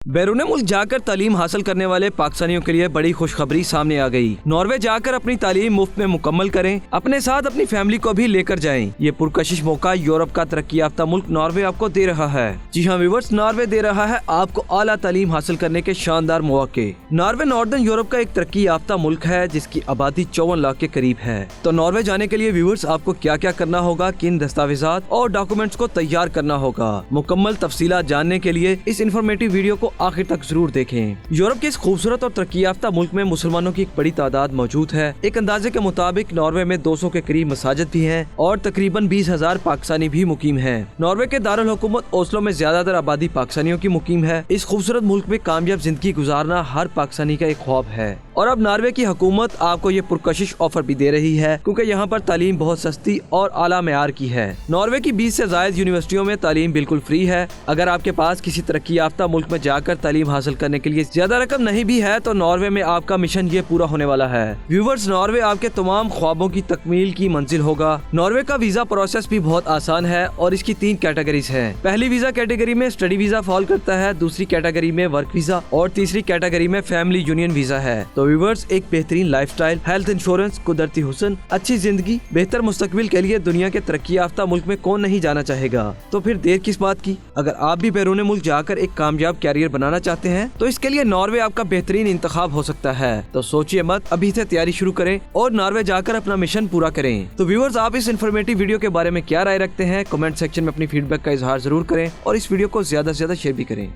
बैरून मुल्क जाकर तालीम हासिल करने वाले पाकिस्तानियों के लिए बड़ी खुशखबरी सामने आ गई। नॉर्वे जाकर अपनी तालीम मुफ्त में मुकम्मल करें, अपने साथ अपनी फैमिली को भी लेकर जाएं। ये पुरकशिश मौका यूरोप का तरक्की याफ्ता मुल्क नॉर्वे आपको दे रहा है। जी हाँ व्यूअर्स, नॉर्वे दे रहा है आपको आला तालीम हासिल करने के शानदार मौके। नॉर्वे नॉर्दर्न यूरोप का एक तरक्की याफ्ता मुल्क है जिसकी आबादी 54 लाख के करीब है। तो नॉर्वे जाने के लिए व्यूअर्स आपको क्या क्या करना होगा, किन दस्तावेजात और डॉक्यूमेंट्स को तैयार करना होगा, मुकम्मल तफसीलात जानने के लिए इस इन्फॉर्मेटिव वीडियो को आखिर तक जरूर देखें। यूरोप के इस खूबसूरत और तरक्की याफ्ता मुल्क में मुसलमानों की एक बड़ी तादाद मौजूद है। एक अंदाजे के मुताबिक नॉर्वे में 200 के करीब मसाजिद भी हैं और तकरीबन 20,000 पाकिस्तानी भी मुकीम हैं। नॉर्वे के दारुल हुकूमत ओस्लो में ज्यादातर आबादी पाकिस्तानियों की मुकीम है। इस खूबसूरत मुल्क में कामयाब जिंदगी गुजारना हर पाकिस्तानी का एक ख्वाब है और अब नॉर्वे की हुकूमत आपको ये पुरकशिश ऑफर भी दे रही है क्योंकि यहाँ पर तालीम बहुत सस्ती और आला मेयार की है। नॉर्वे की 20 से ज्यादा यूनिवर्सिटियों में तालीम बिल्कुल फ्री है। अगर आपके पास किसी तरक्की याफ्ता मुल्क में जाकर तालीम हासिल करने के लिए ज्यादा रकम नहीं भी है तो नॉर्वे में आपका मिशन ये पूरा होने वाला है। व्यूवर्स, नॉर्वे आपके तमाम ख्वाबों की तकमील की मंजिल होगा। नॉर्वे का वीजा प्रोसेस भी बहुत आसान है और इसकी 3 कैटेगरीज है। पहली वीजा कैटेगरी में स्टडी वीजा फॉल करता है, दूसरी कैटेगरी में वर्क वीजा और तीसरी कैटेगरी में फैमिली यूनियन वीजा है। तो व्यूवर्स, एक बेहतरीन लाइफस्टाइल, हेल्थ इंश्योरेंस, कुदरती हुस्न, अच्छी जिंदगी, बेहतर मुस्तकबिल के लिए दुनिया के तरक्की याफ्ता मुल्क में कौन नहीं जाना चाहेगा। तो फिर देर किस बात की। अगर आप भी बैरून मुल्क जाकर एक कामयाब कैरियर बनाना चाहते हैं तो इसके लिए नॉर्वे आपका बेहतरीन इंतखाब हो सकता है। तो सोचिए मत, अभी से तैयारी शुरू करें और नॉर्वे जाकर अपना मिशन पूरा करें। तो व्यूअर्स, आप इस इन्फॉर्मेटिव वीडियो के बारे में क्या राय रखते हैं, कमेंट सेक्शन में अपनी फीडबैक का इजहार जरूर करें और इस वीडियो को ज्यादा से ज्यादा शेयर भी करें।